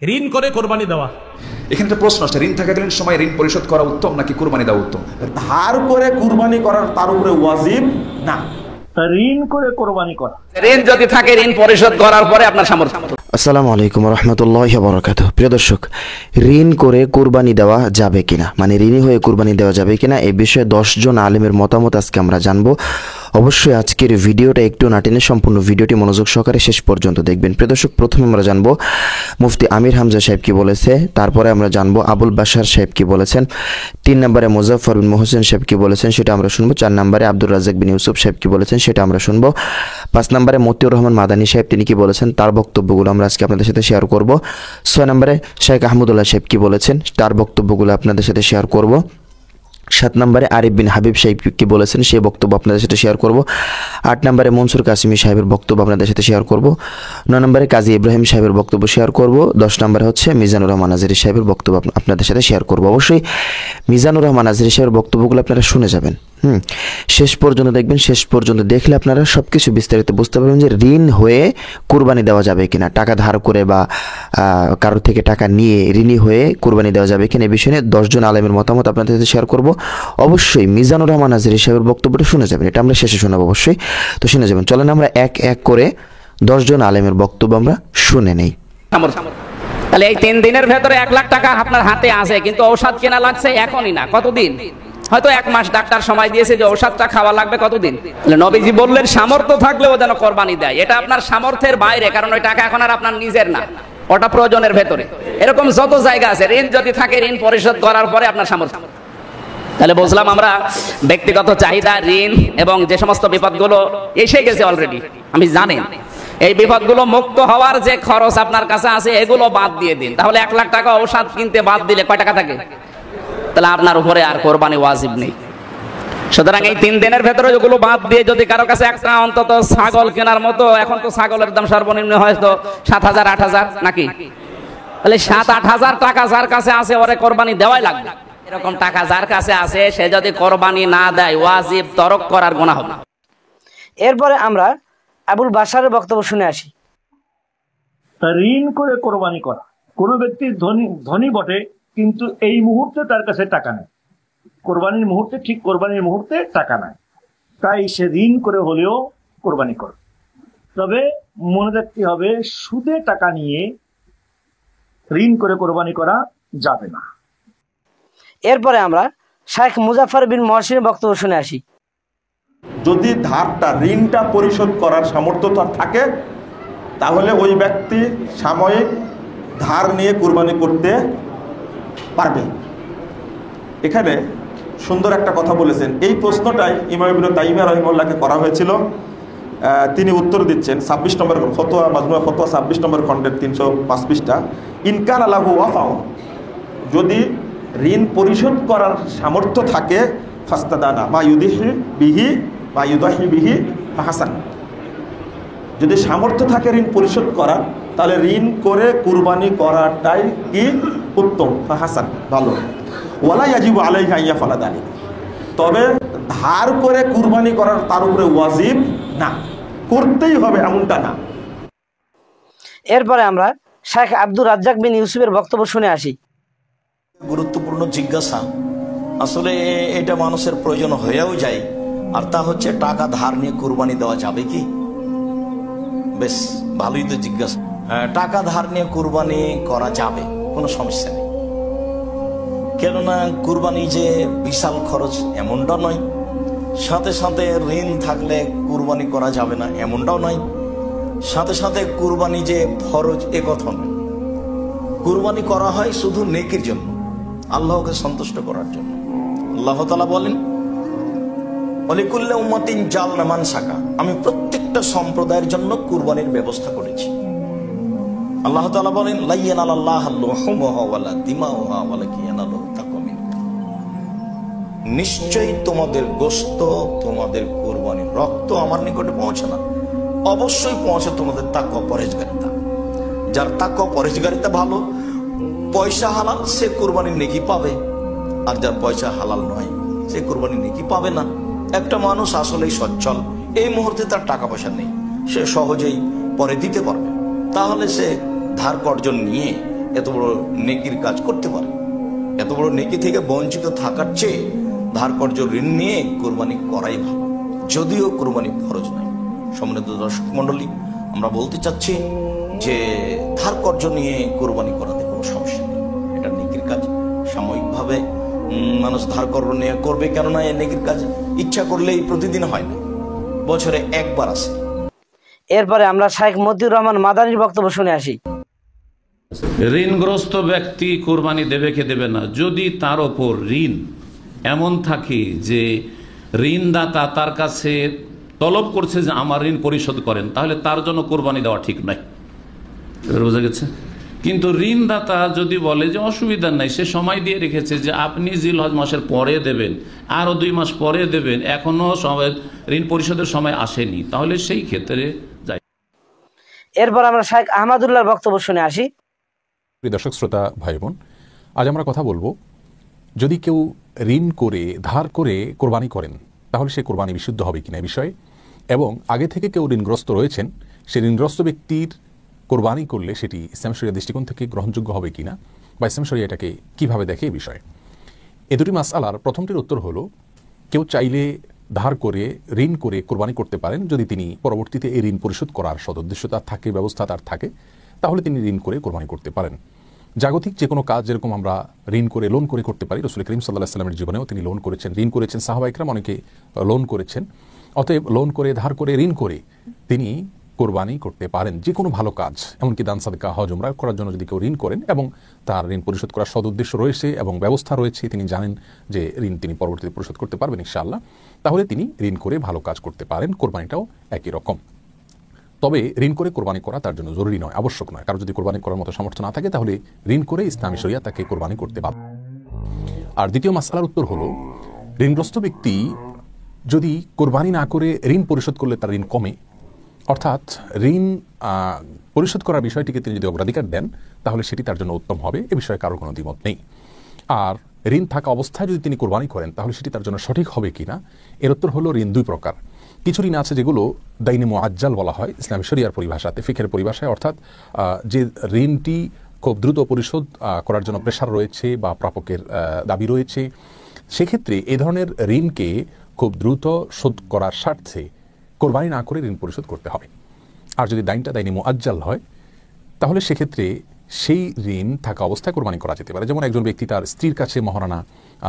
ঋণ করে কোরবানি দেওয়া। এখানে একটা প্রশ্ন আসছে, ঋণ থাকাকালীন সময় ঋণ পরিশোধ করা উত্তম নাকি কুরবানি দেওয়া উত্তম? ধার করে কুরবানি করার তার উপরে ওয়াজিব না, ঋণ করে কোরবানি করা। ঋণ যদি থাকে ঋণ পরিশোধ করার পরে আপনার সামর্থ্য। আসসালামু আলাইকুম রহমতুল্লাহি ওয়া বারাকাতুহু। প্রিয় দর্শক, ঋণ করে কুরবানি দেওয়া যাবে কিনা, মানে ঋণী হয়ে কুরবানি দেওয়া যাবে কিনা, এই বিষয়ে 10 জন আলেমের মতামত আজকে আমরা জানবো। অবশ্যই আজকের ভিডিওটা একটু না টেনে সম্পূর্ণ ভিডিওটি মনোযোগ সহকারে শেষ পর্যন্ত দেখবেন। প্রিয় দর্শক, প্রথমে আমরা জানবো মুফতি আমির হামজা সাহেব কি বলেছে, তারপরে আমরা জানবো আবুল বাশার সাহেব কি বলেছেন, 3 নম্বরে মুজাফফর বিন মোহসেন সাহেব কি বলেছেন সেটা আমরা শুনবো, 4 নম্বরে আব্দুর রাজ্জাক বিন ইউসুফ সাহেব কি বলেছেন সেটা আমরা শুনবো, 5 নম্বরে মতিউর রহমান মাদানী সাহেব তিনি কি বলেছেন তার বক্তব্যগুলো আমরা আজকে আপনাদের সাথে শেয়ার করব, 6 নম্বরে শেখ আহমদুল্লাহ সাহেব কি বলেছেন তার বক্তব্যগুলো আপনাদের সাথে শেয়ার করব, 7 নম্বরে আরিফ বিন হাবিব সাহেব কি বলেছেন সেই বক্তব্য আপনাদের সাথে শেয়ার করব, 8 নম্বরে মনসুর কাসিমি সাহেবের বক্তব্য আপনাদের সাথে শেয়ার করব, 9 নম্বরে কাজী ইব্রাহিম সাহেবের বক্তব্য শেয়ার করব, 10 নম্বরে হচ্ছে মিজানুর রহমান আজহারী সাহেবের বক্তব্য আপনাদের সাথে শেয়ার করব। অবশ্যই মিজানুর রহমান আজহারী সাহেবের বক্তব্যগুলো আপনারা শুনে যাবেন, শেষ পর্যন্ত দেখবেন। শেষ পর্যন্ত দেখলে আপনারা সবকিছু বিস্তারিত বুঝতে পারবেন যে ঋণ হয়ে কুরবানি দেওয়া যাবে কিনা, টাকা ধার করে বা কারোর থেকে টাকা নিয়ে ঋণী হয়ে কুরবানি দেওয়া যাবে কিনা, এই বিষয়ে 10 জন আলেমের মতামত আপনাদের সাথে শেয়ার করব। অবশ্যই মিজানুর রহমান আজহারী সাহেবের বক্তব্যটা শুনে যাবেন, এটা আমরা শেষে শোনাবো অবশ্যই, তো শুনে যাবেন। চলেন আমরা এক এক করে 10 জন আলেমের বক্তব্য আমরা শুনে নেই। তাহলে এই 3 দিনের ভেতরে 1 লাখ টাকা আপনার হাতে আছে, কিন্তু ঔষধ কেনা লাগছে এখনই না, কতদিন? হয়তো 1 মাস ডাক্তার সময় দিয়েছে যে ঔষধটা খাওয়া লাগবে কতদিন। নবীজি বললেন সামর্থ্য থাকলেও যেন কোরবানি দেয়। এটা আপনার সামর্থ্যের বাইরে, কারণ ওই টাকা এখন আর আপনার নিজের না, ওটা প্রয়োজনের ভেতরে। এরকম যত জায়গা আছে, ঋণ যদি থাকে ঋণ পরিশোধ করার পরে আপনার সামর্থ্য। তাহলে বুঝলাম আমরা ব্যক্তিগত চাহিদা, ঋণ এবং যে সমস্ত বিপদগুলো এসে গেছে অলরেডি, আমি জানেন এই বিপদগুলো মুক্ত হওয়ার যে খরচ আপনার কাছে আছে এগুলো বাদ দিয়ে দিন। তাহলে 1 লাখ টাকা ঔষধ কিনতে বাদ দিলে কয় টাকা থাকে? তাহলে আপনার উপরে আর কোরবানি ওয়াজিব নেই। সুতরাং এই 3 দিনের ভেতরে যেগুলো বাদ দিয়ে যদি কারো কাছে একটা অন্তত ছাগল কেনার মতো, এখন তো ছাগলের দাম সর্বনিম্ন হয়তো 7,000 8,000 নাকি, তাহলে 7-8 হাজার টাকা যার কাছে আছে ওরে কোরবানি দেওয়াই লাগবে। এরকম টাকা যার কাছে আছে সে যদি কোরবানি না দেয় ওয়াজিব তরক করার গুনাহ হবে। এরপরে আমরা আবুল বাশারের বক্তব্য শুনে আসি। ঋণ করে কোরবানি করা, কোনো ব্যক্তি ধনী বটে কিন্তু এই মুহূর্তে তার কাছে টাকা নেই, কোরবানির মুহূর্তে, ঠিক কোরবানির মুহূর্তে টাকা নাই, তাই সে ঋণ করে হলেও কোরবানি করে। তবে মনে রাখতে হবে সুদে টাকা নিয়ে ঋণ করে কোরবানি করা যাবে না। এরপরে আমরা শেখ মুজাফফর বিন মোহসেনের বক্তব্য শুনে আসি। যদি ধারটা ঋণটা পরিশোধ করার সামর্থ্য তার থাকে তাহলে ওই ব্যক্তি সাময়িক ধার নিয়ে কুরবানি করতে পারবে। এখানে সুন্দর একটা কথা বলেছেন, এই প্রশ্নটাই ইমাম ইবনে তাইমিয়া রাহিমাহুল্লাহকে করা হয়েছিল। তিনি উত্তর দিচ্ছেন 26 নম্বর ফতোয়া, মাজমুয়া ফতোয়া 26 নম্বর খণ্ডের 305 পৃষ্ঠা। ইনকান আলাহু ওয়াফাও, যদি ঋণ পরিশোধ করার সামর্থ্য থাকে ফাস্তাদানা মা ইউদিহি বিহি বা ইউদাহি বিহি ফাহাসান, যদি সামর্থ্য থাকে ঋণ পরিশোধ করার তাহলে ঋণ করে কুরবানি করাটাই কি উত্তম, ফাহাসান, ভালো। ওয়ালা ইয়াজিবু আলাইহি আন ইয়াফআলা যালিক, তবে ধার করে কুরবানি করার তার উপরে ওয়াজিব না, করতেই হবে এমনটা না। এরপরে আমরা শেখ আব্দুর রাজ্জাক বিন ইউসুফের বক্তব্য শুনে আসি। গুরুত্বপূর্ণ জিজ্ঞাসা, আসলে এটা মানুষের প্রয়োজন হয়েও যায়, আর তা হচ্ছে টাকা ধার নিয়ে কুরবানি দেওয়া যাবে কি? বেশ ভালোই তো জিজ্ঞাসা। টাকা ধার নিয়ে কুরবানি করা যাবে, কোনো সমস্যা নেই, কেননা কুরবানি যে বিশাল খরচ এমনটা নয়, সাথে সাথে ঋণ থাকলে কুরবানি করা যাবে না এমনটাও নয়, সাথে সাথে কুরবানি যে ফরজ এ কথা নয়। কুরবানি করা হয় শুধু নেকির জন্য, আল্লাহকে সন্তুষ্ট করার জন্য। আল্লাহ তাআলা বলেন ওয়ালিকুল্লি উম্মাতিন জাআলনা মানসাকা, আমি প্রত্যেকটা সম্প্রদায়ের জন্য কুরবানির ব্যবস্থা করেছি। আল্লাহ তাআলা বলেন লা ইয়ানালাল্লাহু লুহুমুহা ওয়ালা দিমাউহা ওয়ালাকিন ইয়ানালুহু তাকওয়া মিনকুম, নিশ্চয়ই তোমাদের গোশত, তোমাদের কুরবানির রক্ত আমার নিকটে পৌঁছে না, অবশ্যই পৌঁছে তোমাদের তাকওয়া পরহেজগারিতা। যার তাকওয়া পরহেজগারিতা ভালো, পয়সা হালাল, সে কুরবানির নেকি পাবে, আর যার পয়সা হালাল নয় সে কুরবানির নেকি পাবে না। একটা মানুষ আসলেই সচ্ছল, এই মুহূর্তে তার টাকা পয়সা নেই, সে সহজেই পরে দিতে পারবে, তাহলে সে ধার কর্জন নিয়ে এত বড় নেকির কাজ করতে পারে। এত বড় নেকি থেকে বঞ্চিত থাকার চেয়ে ধার কর্জ ঋণ নিয়ে কোরবানি করাই ভালো, যদিও কোরবানি ফরজ নয়। সম্মানিত দর্শক মন্ডলী, আমরা বলতে চাচ্ছি যে ধার কর্জ নিয়ে কোরবানি করাতে কোনো সমস্যা নেই, এটা নেকির কাজ। সাময়িকভাবে মানুষ ধার কর্জ নিয়ে করবে, কেননা এই নেকির কাজ ইচ্ছা করলেই প্রতিদিন হয় না, বছরে একবার আসে। এরপরে আমরা শাইখ মতিউর রহমান মাদানির বক্তব্য শুনে আসি। ঋণগ্রস্ত ব্যক্তি কোরবানি দেবে কি দেবে না, যদি তার ওপর ঋণ এমন থাকে যে ঋণদাতা তার কাছে তলব করছে যে আমার ঋণ পরিশোধ করেন, তাহলে তার জন্য কোরবানি দেওয়া ঠিক নয়। বোঝা গেছে? কিন্তু ঋণদাতা যদি বলে যে অসুবিধা নাই, সে সময় দিয়ে রেখেছে যে আপনি জিলহজ মাসের পরে দেবেন, আরো 2 মাস পরে দেবেন, এখনো ঋণ পরিশোধের সময় আসেনি, তাহলে সেই ক্ষেত্রে যাই। এরপর আমরা শাইখ আহমদুল্লাহর বক্তব্য শুনে আসি। প্রিয় দর্শক শ্রোতা ভাই বোন, আজ আমরা কথা বলবো, যদি কেউ ঋণ করে ধার করে কোরবানি করেন তাহলে সে কোরবানি বিশুদ্ধ হবে কিনা এই বিষয়ে, এবং আগে থেকে কেউ ঋণগ্রস্ত রয়েছেন, সে ঋণগ্রস্ত ব্যক্তির কোরবানি করলে সেটি ইসলাম শরিয়া দৃষ্টিকোণ থেকে গ্রহণযোগ্য হবে কিনা, বা ইসলাম শরিয়া এটাকে কীভাবে দেখে এই বিষয়ে। এ দুটি মাসআলার প্রথমটির উত্তর হলো, কেউ চাইলে ধার করে ঋণ করে কোরবানি করতে পারেন যদি তিনি পরবর্তীতে এই ঋণ পরিশোধ করার সদুদ্দেশ্য তার থাকে, ব্যবস্থা তার থাকে, তাহলে তিনি ঋণ করে কোরবানি করতে পারেন। জাগতিক যে কোনো কাজ যেরকম আমরা ঋণ করে লোন করে করতে পারি, রাসূল করিম সাল্লাল্লাহু আলাইহি ওয়াসাল্লামের জীবনেও তিনি লোন করেছেন, ঋণ করেছেন, সাহাবায়ে কেরাম অনেকে লোন করেছেন। অতএব লোন করে, ধার করে, ঋণ করে তিনি কোরবানি করতে পারেন যে কোনো ভালো কাজ, এমনকি দান সাদকা, হজ, উমরা করার জন্য যদি কেউ ঋণ করেন এবং তার ঋণ পরিশোধ করার সদুদ্দেশ্য রয়েছে এবং ব্যবস্থা রয়েছে, তিনি জানেন যে ঋণ তিনি পরবর্তীতে পরিশোধ করতে পারবেন ইনশাআল্লাহ, তাহলে তিনি ঋণ করে ভালো কাজ করতে পারেন। কোরবানিটাও একই রকম। তবে ঋণ করে কোরবানি করা তার জন্য জরুরি নয়, আবশ্যক নয়। কারো যদি কোরবানি করার মতো সামর্থ্য না থাকে তাহলে ঋণ করে ইসলামী শরিয়া তাকে কোরবানি করতে পারে। আর দ্বিতীয় মাসআলার উত্তর হলো, ঋণগ্রস্ত ব্যক্তি যদি কোরবানি না করে ঋণ পরিশোধ করলে তার ঋণ কমে, অর্থাৎ ঋণ পরিশোধ করার বিষয়টিকে তিনি যদি অগ্রাধিকার দেন তাহলে সেটি তার জন্য উত্তম হবে, এ বিষয়ে কারো কোনো দ্বিমত নেই। আর ঋণ থাকা অবস্থায় যদি তিনি কোরবানি করেন তাহলে সেটি তার জন্য সঠিক হবে কিনা, এর উত্তর হলো, ঋণ 2 প্রকার। কিছু ঋণ আছে যেগুলো দাইনে মুআজ্জাল বলা হয় ইসলামী শরিয়ার পরিভাষাতে, ফিকহের পরিভাষায়, অর্থাৎ যে ঋণটি খুব দ্রুত পরিশোধ করার জন্য প্রেশার রয়েছে বা প্রাপকের দাবি রয়েছে, সেক্ষেত্রে এ ধরনের ঋণকে খুব দ্রুত শোধ করার স্বার্থে কোরবানি না করে ঋণ পরিশোধ করতে হবে। আর যদি দাইনে মুআজ্জাল হয় তাহলে সেক্ষেত্রে সেই ঋণ থাকা অবস্থায় কোরবানি করা যেতে পারে। যেমন একজন ব্যক্তি তার স্ত্রীর কাছে মহারানা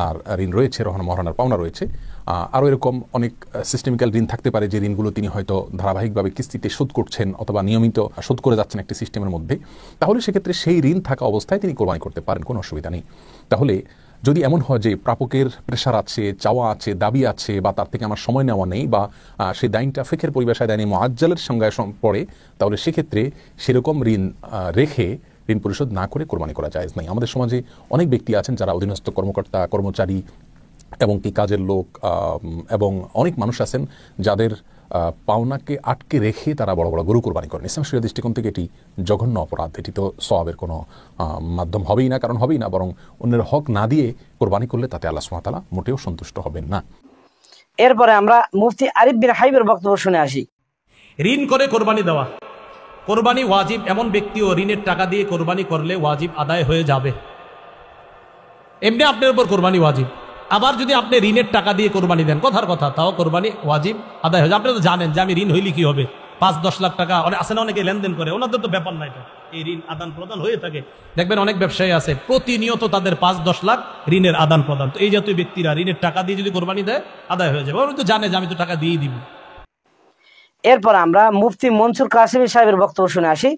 আর ঋণ রয়েছে, মহারানার পাওনা রয়েছে, আরও এরকম অনেক সিস্টেমিক্যাল ঋণ থাকতে পারে যে ঋণগুলো তিনি হয়তো ধারাবাহিকভাবে কিস্তিতে শোধ করছেন অথবা নিয়মিত শোধ করে যাচ্ছেন একটি সিস্টেমের মধ্যে, তাহলে সেক্ষেত্রে সেই ঋণ থাকা অবস্থায় তিনি কোরবানি করতে পারেন, কোনো অসুবিধা নেই। তাহলে যদি এমন হয় যে প্রাপকের প্রেশার আছে, চাওয়া আছে, দাবি আছে, বা তার থেকে আমার সময় নেওয়া নেই, বা সেই দাইনটা ফিকহের পরিভাষায় দাইনে মুআজ্জালের সংজ্ঞায় পড়ে, তাহলে সেক্ষেত্রে সেরকম ঋণ রেখে ঋণ পরিশোধ না করে কোরবানি করা জায়েজ নাই। আমাদের সমাজে অনেক ব্যক্তি আছেন যারা অধীনস্থ কর্মকর্তা, কর্মচারী এবং কি কাজের লোক, এবং অনেক মানুষ আছেন যাদের পাওনাকে আটকে রেখে তারা বড় বড় গরু কোরবানি করেন। ইসলাম শরিয়া দৃষ্টিকোণ থেকে এটি জঘন্য অপরাধ। এটি তো সওয়াবের কোনো মাধ্যম হবেই না, কারণ হবেই না, বরং অন্যের হক না দিয়ে কোরবানি করলে তাতে আল্লাহ সুবহানাহু ওয়া তাআলা মোটেও সন্তুষ্ট হবেন না। এরপরে আমরা মুফতি আরিফ বিন হাবিবের বক্তব্য শুনে আসি। ঋণ করে কোরবানি দেওয়া, কোরবানি ওয়াজিব এমন ব্যক্তিও ঋণের টাকা দিয়ে কোরবানি করলে ওয়াজিব আদায় হয়ে যাবে। এমনি আপনার উপর কোরবানি ওয়াজিব, আবার যদি আপনি ঋণের টাকা দিয়ে কোরবানি দেন, কথার কথা, তাও কোরবানি ওয়াজিব আদায় হয়ে যাবে। আপনি তো জানেন যে আমি ঋণ হইলে কি হবে, 5-10 লাখ টাকা আছে না, অনেকে লেনদেন করে, ওনাদের তো ব্যাপার না এটা, এই ঋণ আদান প্রদান হয়ে থাকে। দেখবেন অনেক ব্যবসায়ী আছে প্রতিনিয়ত তাদের 5-10 লাখ ঋণের আদান প্রদান। তো এই জাতীয় ব্যক্তিরা ঋণের টাকা দিয়ে যদি কোরবানি দেয় আদায় হয়ে যাবে, ওরা তো জানে যে আমি তো টাকা দিয়েই দিব। এরপর আমরা মুফতি মনসুর কাসেমী সাহেবের বক্তব্য শুনে আসি।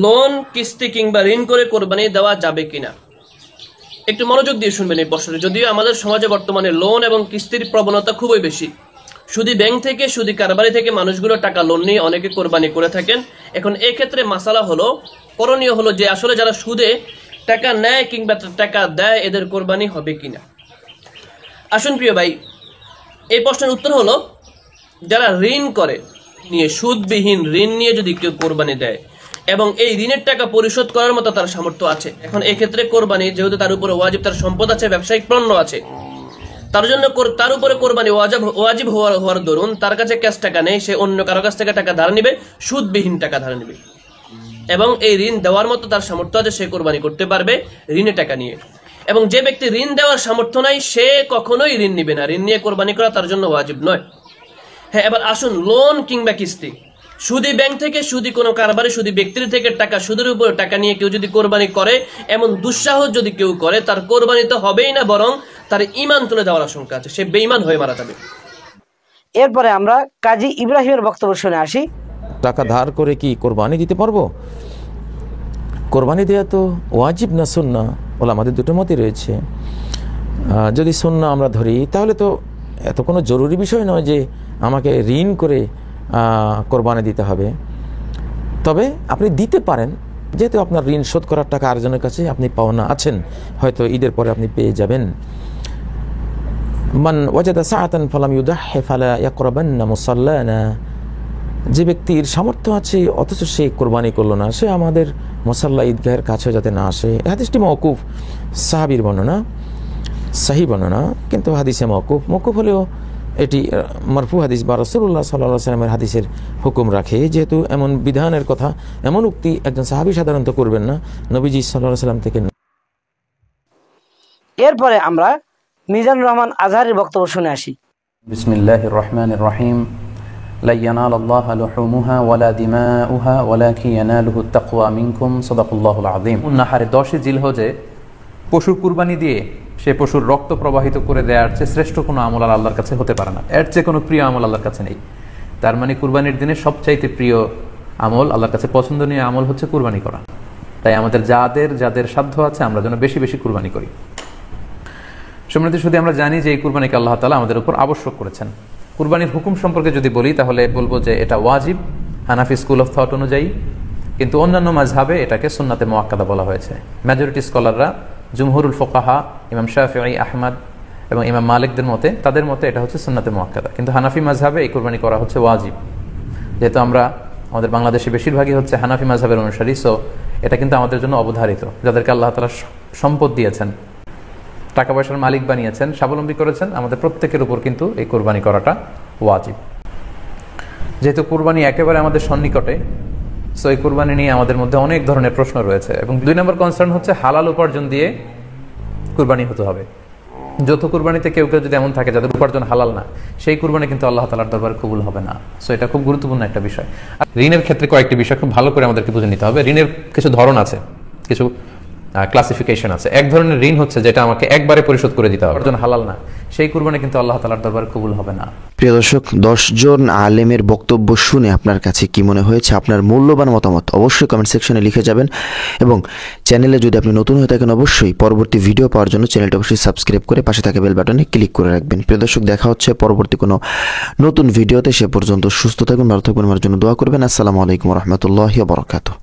লোন, কিস্তি কিংবা ঋণ করে কোরবানি দেওয়া যাবে কিনা, একটু মনোযোগ দিয়ে শুনবেন এই প্রশ্নটি। যদিও আমাদের সমাজে বর্তমানে লোন এবং কিস্তির প্রবণতা খুবই বেশি, সুদী ব্যাংক থেকে, সুদী কারবারি থেকে মানুষগুলো টাকা লোন নিয়ে অনেকে কোরবানি করে থাকেন। এখন এই ক্ষেত্রে মাসালা হলো, করণীয় হলো যে আসলে যারা সুদে টাকা নেয় কিংবা টাকা দেয় এদের কোরবানি হবে কিনা। আসুন প্রিয় ভাই, এই প্রশ্নের উত্তর হলো, যারা ঋণ করে নিয়ে, সুদবিহীন ঋণ নিয়ে যদি কেউ কোরবানি দেয় এবং এই ঋণের টাকা পরিশোধ করার মতো তার সামর্থ্য আছে, এখন এই ক্ষেত্রে কোরবানি যেহেতু তার উপরে ওয়াজিব, তার সম্পদ আছে, ব্যবসায়িক পণ্য আছে, তার জন্য তার উপরে কোরবানি ওয়াজিব হওয়ার দরুন তার কাছে ক্যাশ টাকা নেই, সে অন্য কারো কাছ থেকে টাকা ধার নিবে, সুদবিহীন টাকা ধার নিবে। এবং এই ঋণ দেওয়ার মতো তার সামর্থ্য আছে, সে কোরবানি করতে পারবে ঋণের টাকা নিয়ে। এবং যে ব্যক্তি ঋণ দেওয়ার সামর্থ্য নাই সে কখনোই ঋণ নিবে না, ঋণ নিয়ে কোরবানি করা তার জন্য ওয়াজিব নয়। হ্যাঁ, এবার আসুন লোন কিংবা কিস্তি, সুদি ব্যাংক থেকে, সুদি কোনো কারবারে, সুদি ব্যক্তির থেকে টাকা, সুদের উপরে টাকা নিয়ে কেউ যদি কোরবানি করে, এমন দুঃসাহস যদি কেউ করে, তার কোরবানি তো হবেই না, বরং তার ঈমান তুলে দেওয়ার আশঙ্কা আছে, সে বেঈমান হয়ে মারা যাবে। এরপরে আমরা কাজী ইব্রাহিমের বক্তব্য শুনে আসি। টাকা ধার করে কি কোরবানি দিতে পারবো? কোরবানি দেওয়া তো ওয়াজিব না সুন্নাহ, ওলামাদের দুটো মতই রয়েছে। যদি সুন্নাহ আমরা ধরি তাহলে তো এত কোনো জরুরি বিষয় নয় যে আমাকে ঋণ করে কোরবানি দিতে হবে। তবে আপনি দিতে পারেন, যেহেতু আপনার ঋণ শোধ করার টাকা আরেকজনের কাছে আপনি পাওনা আছেন, হয়তো ঈদের পরে আপনি পেয়ে যাবেন। মান ওয়াজাদা সাআতান ফালাম ইউদাহি ফালা ইয়াকরাবান্না মুসাল্লানা, যে ব্যক্তির সামর্থ্য আছে অথচ সে কোরবানি করলো না, সে আমাদের মুসাল্লা ঈদগাহের কাছে যাতে না আসে। হাদিসটি মওকুফ, সাহাবীর বর্ণনা, সহিহ বর্ণনা, কিন্তু হাদিসে মওকুফ। মওকুফ হলেও এটি মারফু হাদিস বা রাসূলুল্লাহ সাল্লাল্লাহু আলাইহি ওয়াসাল্লামের হাদিসের হুকুম রাখে, যেহেতু এমন বিধানের কথা, এমন উক্তি একজন সাহাবী সাধারণত করবেন না, নবীজি সাল্লাল্লাহু আলাইহি ওয়াসাল্লাম থেকে। এরপরে আমরা মিজানুর রহমান আজহারের বক্তব্য শুনে আসি। বিসমিল্লাহির রহমানির রহিম। লা ইয়ানালাল্লাহু লুহুমুহা ওয়ালা দিমাউহা ওয়ালাকিন ইয়ানালুহুত তাকওয়া মিনকুম। সাদাকাল্লাহুল আযীম। নাহারে 10 জিলহজে পশুর কুরবানি দিয়ে সে পশুর রক্ত প্রবাহিত করে দেওয়ার চেয়ে শ্রেষ্ঠ কোনো আমল আল্লাহর কাছে হতে পারে না, এর চেয়ে কোনো প্রিয় আমল আল্লাহর কাছে নেই। তার মানে কুরবানির দিনে সবচাইতে প্রিয় আমল, আল্লাহর কাছে পছন্দনীয় আমল হচ্ছে কুরবানি করা। তাই আমাদের যাদের সাধ্য আছে আমরা যেন বেশি বেশি কুরবানি করি। সম্মানিত শুধু আমরা জানি যে এই কুরবানিকে আল্লাহ তাআলা আমাদের উপর আবশ্যক করেছেন। কুরবানির হুকুম সম্পর্কে যদি বলি তাহলে বলবো যে এটা ওয়াজিব হানাফি স্কুল অফ থট অনুযায়ী, কিন্তু অন্যান্য মাযহাবে এটাকে সুন্নাতে মুআক্কাদা বলা হয়েছে। মেজরিটি স্কলাররা, জুমহুরুল ফুকাহা, ইমাম শাফিঈ, আহমদ এবং ইমাম মালিকদের মতে, তাদের মতে এটা হচ্ছে সুন্নাতে মুআক্কাদা। কিন্তু হানাফি মাযহাবে এই কুরবানি করা হচ্ছে ওয়াজিব। যেহেতু আমরা আমাদের বাংলাদেশে বেশিরভাগই হচ্ছে হানাফি মাযহাবের অনুসারী, সো এটা কিন্তু আমাদের জন্য অবধারিত। যাদেরকে আল্লাহ তাআলা সম্পদ দিয়েছেন, টাকা পয়সার মালিক বানিয়েছেন, স্বাবলম্বী করেছেন, আমাদের প্রত্যেকের উপর কিন্তু এই কোরবানি করাটা ওয়াজিব। যেহেতু কোরবানি একেবারে আমাদের সন্নিকটে, সো এই কোরবানি নিয়ে আমাদের মধ্যে অনেক ধরনের প্রশ্ন রয়েছে। এবং 2 নম্বর কনসার্ন হচ্ছে হালাল উপার্জন দিয়ে কুরবানি হতে হবে। যৌথ কুরবানিতে কেউ কেউ যদি এমন থাকে যাদের উপার্জন হালাল না, সেই কুরবানি কিন্তু আল্লাহ তাআলার দরবারে কবুল হবে না। সো এটা খুব গুরুত্বপূর্ণ একটা বিষয়। আর ঋণের ক্ষেত্রে কয়েকটি বিষয় খুব ভালো করে আমাদেরকে বুঝে নিতে হবে। ঋণের কিছু ধরন আছে, কিছু ক্লাসিফিকেশন আছে। এক ধরনের ঋণ হচ্ছে যেটা আমাকে একবারে পরিশোধ করে দিতে হবে, উপার্জন হালাল না, সেই কুরবানি কিন্তু আল্লাহ তাআলার দরবারে কবুল হবে না। প্রিয় দর্শক, 10 জন আলেমের বক্তব্য শুনে আপনার কাছে কি মনে হয়েছে? আপনার মূল্যবান মতামত অবশ্যই কমেন্ট সেকশনে লিখে যাবেন। এবং চ্যানেলে যদি আপনি নতুন হয়ে থাকেন অবশ্যই পরবর্তী ভিডিও পাওয়ার জন্য চ্যানেলটা অবশ্যই সাবস্ক্রাইব করে পাশে থাকা বেল বাটনে ক্লিক করে রাখবেন। প্রিয় দর্শক, দেখা হচ্ছে পরবর্তী কোনো নতুন ভিডিওতে। সে পর্যন্ত সুস্থ থাকুন, ভালো থাকুন, আমার জন্য দোয়া করবেন। আসসালামু আলাইকুম ওয়া রাহমাতুল্লাহি ওয়া বারাকাতুহু।